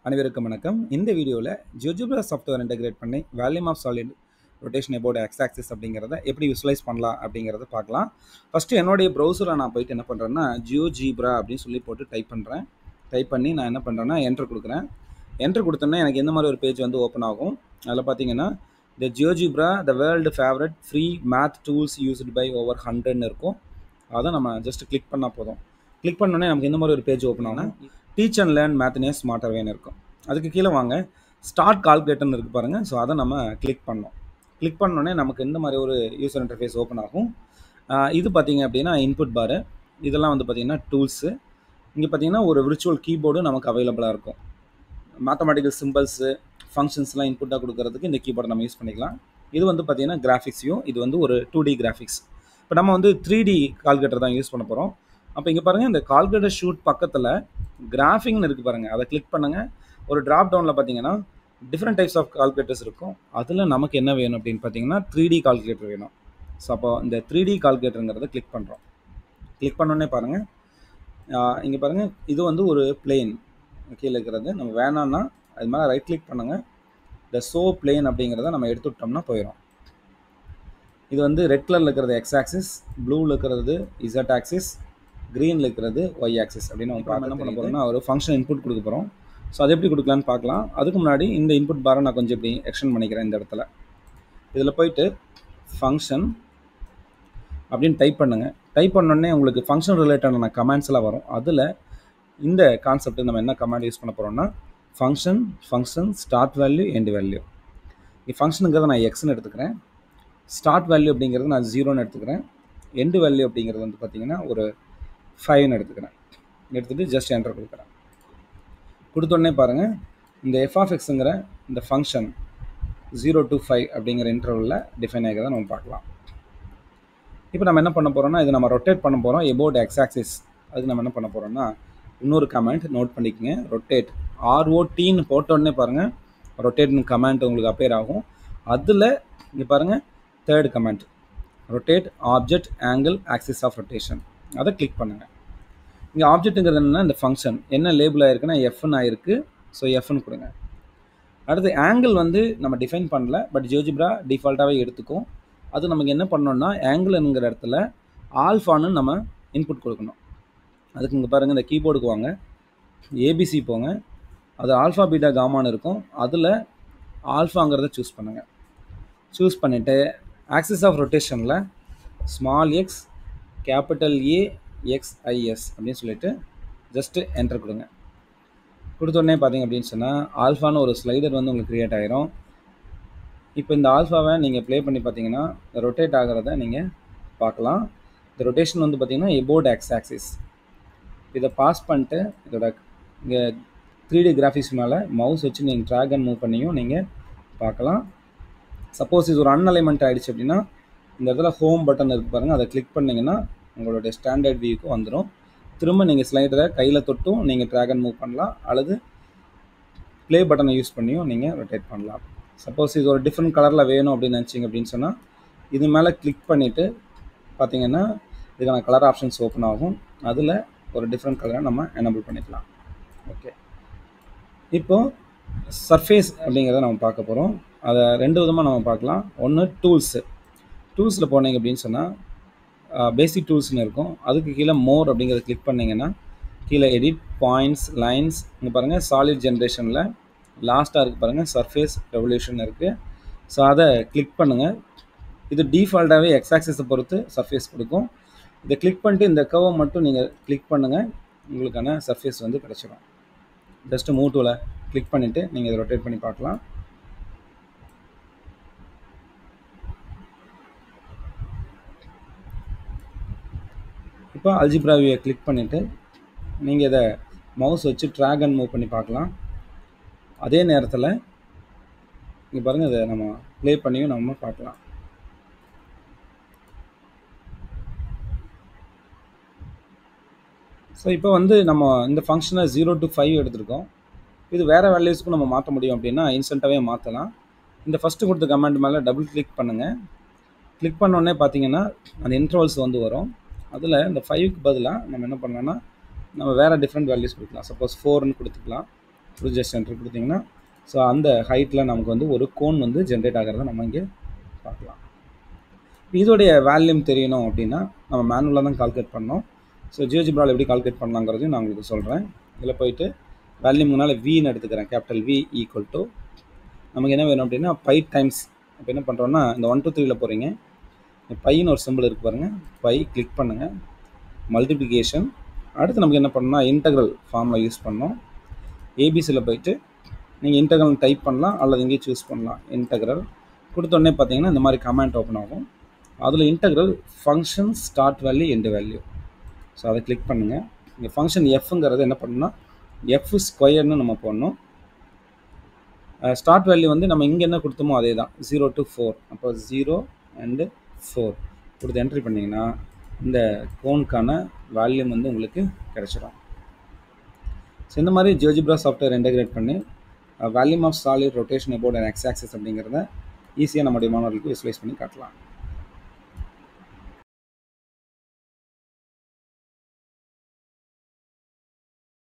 அனைவருக்கும் வணக்கம். இந்த வீடியோவில் GeoGebra சாஃப்ட்வேர் இன்டெகிரேட் பண்ணி volume of solid rotation about X axis அப்படிங்கிறத எப்படி விசுவலைஸ் பண்ணலாம் அப்படிங்கிறத பார்க்கலாம். ஃபஸ்ட்டு என்னுடைய ப்ரௌசரில் நான் போயிட்டு என்ன பண்ணுறேன்னா GeoGebra அப்படின்னு சொல்லி போட்டு டைப் பண்ணுறேன். டைப் பண்ணி நான் என்ன பண்ணுறேன்னா என்டர் கொடுக்குறேன். என்டர் கொடுத்தோன்னே எனக்கு எந்த மாதிரி ஒரு பேஜ் வந்து ஓப்பன் ஆகும். அதில் பார்த்தீங்கன்னா the GeoGebra the world favourite free math tools used by over 100ன்னு இருக்கும். அதை நம்ம ஜஸ்ட் கிளிக் பண்ணால் போதும். கிளிக் பண்ணோன்னே நமக்கு எந்த மாதிரி ஒரு பேஜ் ஓப்பன் ஆகும். டீச் அண்ட் லேர்ன் மேத்னே ஸ்மார்ட்டர் வேன்னு இருக்கும். அதுக்கு கீழே வாங்க ஸ்டார்ட் கால்குலேட்டர்னு இருக்குது பாருங்கள். ஸோ அதை நம்ம கிளிக் பண்ணோம். கிளிக் பண்ணோடனே நமக்கு இந்த மாதிரி ஒரு யூசர் இன்டர்ஃபேஸ் ஓப்பன் ஆகும். இது பார்த்தீங்க அப்படின்னா இன்புட் பாரு, இதெல்லாம் வந்து பார்த்திங்கன்னா டூல்ஸு. இங்கே பார்த்தீங்கன்னா ஒரு விர்ச்சுவல் கீபோர்டு நமக்கு அவைலபிளாக இருக்கும். மேத்தமெட்டிக்கல் சிம்பிள்ஸு ஃபங்க்ஷன்ஸ்லாம் இன்புட்டாக கொடுக்கறதுக்கு இந்த கீபோர்டை நம்ம யூஸ் பண்ணிக்கலாம். இது வந்து பார்த்திங்கன்னா கிராஃபிக்ஸையும், இது வந்து ஒரு 2D கிராஃபிக்ஸ். இப்போ நம்ம வந்து 3D கால்குலேட்டர் தான் யூஸ் பண்ண போகிறோம். அப்போ இங்கே பாருங்கள், இந்த கால்குலேட்டர் ஷூட் பக்கத்தில் கிராஃபிங்னு இருக்குது பாருங்கள். அதை கிளிக் பண்ணுங்கள். ஒரு ட்ராப் டவுனில் பார்த்தீங்கன்னா டிஃப்ரெண்ட் டைப்ஸ் ஆஃப் கால்குலேட்டர்ஸ் இருக்கும். அதில் நமக்கு என்ன வேணும் அப்படின்னு பார்த்தீங்கன்னா 3D கால்குலேட்டர் வேணும். ஸோ அப்போ இந்த 3D கால்குலேட்டருங்கிறத கிளிக் பண்ணுறோம். கிளிக் பண்ணோன்னே பாருங்கள், இங்கே பாருங்கள், இது வந்து ஒரு பிளேன் கீழே இருக்கிறது. நம்ம வேணான்னா அது மேலே ரைட் கிளிக் பண்ணுங்கள். இந்த ஷோ பிளேன் அப்படிங்கிறத நம்ம எடுத்துவிட்டோம்னா போயிடும். இது வந்து ரெட் கலரில் இருக்கிறது எக்ஸ் ஆக்சிஸ், ப்ளூவில் இருக்கிறது இசட் ஆக்சிஸ், க்ரீனில் இருக்கிறது ஒய் ஆக்சிஸ் அப்படின்னு நம்ம என்ன பண்ண போகிறோம்னா ஒரு ஃபங்க்ஷன் இன்புட் கொடுக்க போகிறோம். ஸோ அது எப்படி கொடுக்கலான்னு பார்க்கலாம். அதுக்கு முன்னாடி இந்த இன்புட் பாரை நான் கொஞ்சம் இப்படி எக்ஸ்டெண்ட் பண்ணிக்கிறேன். இந்த இடத்துல இதில் போயிட்டு ஃபங்க்ஷன் அப்படின்னு டைப் பண்ணுங்கள். டைப் பண்ணோடனே உங்களுக்கு ஃபங்க்ஷன் ரிலேட்டடான கமெண்ட்ஸ் எல்லாம் வரும். அதில் இந்த கான்செப்ட் நம்ம என்ன கமெண்ட் யூஸ் பண்ண போகிறோம்னா function start value end value. ஃபங்க்ஷனுங்கிறத நான் எக்ஸ்ன்னு எடுத்துக்கிறேன். ஸ்டார்ட் வேல்யூ அப்படிங்கிறது நான் 0ன்னு எடுத்துக்கிறேன். எண்டு வேல்யூ அப்படிங்கிறது வந்து பார்த்திங்கன்னா ஒரு 5ன்னு எடுத்துக்கிறேன். எடுத்துகிட்டு ஜஸ்ட் என்டர் கொடுக்குறேன். கொடுத்தோடனே பாருங்கள், இந்த f(x)ங்கிற இந்த ஃபங்க்ஷன் 0 to 5 அப்படிங்கிற இன்டர்வலில் டிஃபைன் ஆகிறத நம்ம பார்க்கலாம். இப்போ நம்ம என்ன பண்ண போகிறோம்னா இதை நம்ம ரொட்டேட் பண்ண போகிறோம் எபவுட் எக்ஸ் ஆக்சிஸ். அதுக்கு நம்ம என்ன பண்ண போகிறோம்னா இன்னொரு கமெண்ட் நோட் பண்ணிக்கோங்க. ரொட்டேட் ROTன்னு போட்டோடனே பாருங்கள் ரொட்டேட்னு கமெண்ட் உங்களுக்கு அப்பேர் ஆகும். அதில் இங்கே பாருங்கள் third comment rotate object angle axis of rotation. அதை கிளிக் பண்ணுங்கள். இங்கே ஆப்ஜெக்ட்டுங்கிறது என்னென்னா இந்த ஃபங்க்ஷன் என்ன லேபிள் ஆகிருக்குன்னா எஃப்னு ஆகிருக்கு. ஸோ எஃப்னு கொடுங்க. அடுத்து ஆங்கிள் வந்து நம்ம டிஃபைன் பண்ணல, பட் GeoGebra டிஃபால்ட்டாகவே எடுத்துக்கும். அது நமக்கு என்ன பண்ணோம்னா ஆங்கிள்ங்கிற இடத்துல ஆல்ஃபான்னு நம்ம இன்புட் கொடுக்கணும். அதுக்கு இங்கே பாருங்கள், இந்த கீபோர்டுக்கு வாங்க, ஏபிசி போங்க, அது ஆல்ஃபா பீட்டா காமான்னு இருக்கும். அதில் ஆல்ஃபாங்கிறத சூஸ் பண்ணுங்கள். சூஸ் பண்ணிவிட்டு ஆக்சிஸ் ஆஃப் ரொட்டேஷனில் small x capital A XIS அப்படின்னு சொல்லிட்டு ஜஸ்ட்டு என்டர் கொடுங்க. கொடுத்தோடனே பார்த்தீங்க அப்படின்னு சொன்னால் ஆல்ஃபான்னு ஒரு ஸ்லைடர் வந்து உங்களுக்கு க்ரியேட் ஆகிரும். இப்போ இந்த ஆல்ஃபாவை நீங்கள் ப்ளே பண்ணி பார்த்தீங்கன்னா ரொட்டேட் ஆகிறத நீங்கள் பார்க்கலாம். இந்த ரொட்டேஷன் வந்து பார்த்தீங்கன்னா எபவுட் எக்ஸ் ஆக்சிஸ். இதை பாஸ் பண்ணிட்டு இதோட இங்கே 3D கிராஃபிக்ஸ் மேலே மவுஸ் வச்சு நீங்கள் ட்ராக் அண்ட் மூவ் பண்ணியும் நீங்கள் பார்க்கலாம். சப்போஸ் இது ஒரு அன்அலைன்மெண்ட் ஆகிடுச்சு அப்படின்னா இந்த இடத்துல ஹோம் பட்டன் இருக்குது பாருங்கள், அதை கிளிக் பண்ணிங்கன்னா உங்களுடைய ஸ்டாண்டர்ட் வியூக்கு வந்துடும். திரும்ப நீங்கள் ஸ்லைடரை கையில் தொட்டும் நீங்கள் ட்ராக் அண்ட் மூவ் பண்ணலாம், அல்லது ப்ளே பட்டனை யூஸ் பண்ணியும் நீங்கள் ரொட்டேட் பண்ணலாம். சப்போஸ் இது ஒரு டிஃப்ரெண்ட் கலரில் வேணும் அப்படின்னு நினச்சிங்க அப்படின்னு சொன்னால் இது மேலே கிளிக் பண்ணிவிட்டு பார்த்தீங்கன்னா இதுக்கான கலர் ஆப்ஷன்ஸ் ஓப்பன் ஆகும். அதில் ஒரு டிஃப்ரெண்ட் கலரை நம்ம எனேபிள் பண்ணிக்கலாம். ஓகே, இப்போது சர்ஃபேஸ் அப்படிங்கிறத நம்ம பார்க்க போகிறோம். அதை ரெண்டு விதமாக நம்ம பார்க்கலாம். ஒன்று டூல்ஸில் போனீங்க அப்படின்னு சொன்னால் பேசிக் டூல்ஸ்னு இருக்கும். அதுக்கு கீழே மோர் அப்படிங்கிறத கிளிக் பண்ணிங்கன்னா கீழே எடிட் பாயிண்ட்ஸ் லைன்ஸ் இங்கே பாருங்கள் சாலிட் ஜென்ரேஷனில் லாஸ்ட்டாக இருக்குது பாருங்கள் சர்ஃபேஸ் ரெவல்யூஷன் இருக்குது. ஸோ அதை கிளிக் பண்ணுங்கள். இது டிஃபால்ட்டாகவே எக்ஸ் ஆக்சிஸை பொறுத்து சர்ஃபேஸ் கொடுக்கும். இதை கிளிக் பண்ணிட்டு இந்த கர்வை மட்டும் நீங்கள் கிளிக் பண்ணுங்கள், உங்களுக்கான சர்ஃபேஸ் வந்து கிடச்சிடும். ஜஸ்ட்டு மூவ் டூவில் கிளிக் பண்ணிவிட்டு நீங்கள் இதை ரொட்டேட் பண்ணி பார்க்கலாம். இப்போ அல்ஜிப்ரா வியூவை கிளிக் பண்ணிவிட்டு நீங்கள் இதை மவுஸ் வச்சு ட்ராக் அண்ட் மூவ் பண்ணி பார்க்கலாம். அதே நேரத்தில் இங்கே பாருங்கள், இதை நம்ம ப்ளே பண்ணியும் நம்ம பார்க்கலாம். ஸோ இப்போ வந்து நம்ம இந்த ஃபங்க்ஷனை 0 to 5 எடுத்துருக்கோம். இது வேறு வேல்யூஸ்க்கும் நம்ம மாற்ற முடியும் அப்படின்னா இன்ஸ்டண்ட்டாகவே மாற்றலாம். இந்த ஃபஸ்ட்டு கொடுத்த கமெண்ட் மேலே டபுள் கிளிக் பண்ணுங்கள். கிளிக் பண்ணோடனே பார்த்தீங்கன்னா அந்த இன்டர்வல்ஸ் வந்து வரும். அதில் இந்த 5க்கு பதிலாக நம்ம என்ன பண்ணலாம்னா நம்ம வேறு டிஃப்ரெண்ட் வேல்யூஸ் கொடுக்கலாம். சப்போஸ் 4ன்னு கொடுத்துக்கலாம், ஜஸ்ட் என்ட்ரு கொடுத்தீங்கன்னா ஸோ அந்த ஹைட்டில் நமக்கு வந்து ஒரு கோன் வந்து ஜென்ரேட் ஆகிறத நம்ம இங்கே பார்க்கலாம். இதோடைய வேல்யூம் தெரியணும் அப்படின்னா நம்ம மேனுவலாக தான் கால்குலேட் பண்ணோம். ஸோ ஜியோஜிப்ராவில் எப்படி கால்குலேட் பண்ணலாங்கிறதையும் நான் உங்களுக்கு சொல்கிறேன். இதில் போயிட்டு வேல்யூம்னால வின்னு எடுத்துக்கிறேன். கேபிட்டல் வி ஈக்குவல் டு நமக்கு என்ன வேணும் அப்படின்னா பை டைம்ஸ். இப்போ என்ன பண்ணுறோன்னா இந்த 1 2 3ல் போகிறீங்க, பைன்னு ஒரு சிம்பிள் இருக்குது பாருங்கள், பை கிளிக் பண்ணுங்கள், மல்டிப்ளிகேஷன். அடுத்து நமக்கு என்ன பண்ணணும்னா இன்டெக்ரல் ஃபார்மில் யூஸ் பண்ணோம். ஏபிசியில் போயிட்டு நீங்கள் இன்டெக்ரல் டைப் பண்ணலாம் அல்லது இங்கேயே சூஸ் பண்ணலாம். இன்டெக்ரல் கொடுத்தோடனே பார்த்தீங்கன்னா இந்த மாதிரி கமெண்ட் ஓப்பன் ஆகும். அதில் integral function start value end value. So அதை கிளிக் பண்ணுங்கள். இங்கே ஃபங்க்ஷன் எஃப்ங்கிறது என்ன பண்ணணும்னா எஃப் ஸ்கொயர்னு நம்ம போடணும். ஸ்டார்ட் வேல்யூ வந்து நம்ம இங்கே என்ன கொடுத்தோமோ அதே தான், 0 to 4. அப்போ 0 and 4 கொடுத்து என்ட்ரி பண்ணிங்கன்னா இந்த கோனுக்கான வேல்யூம் வந்து உங்களுக்கு கிடச்சிடும். ஸோ இந்த மாதிரி ஜியோஜிப்ரா சாஃப்ட்வேர் இன்டெகிரேட் பண்ணி volume of solid rotation about and X axis அப்படிங்கிறத ஈஸியாக நம்முடைய மாணவர்களுக்கு விசுவலைஸ் பண்ணி காட்டலாம்.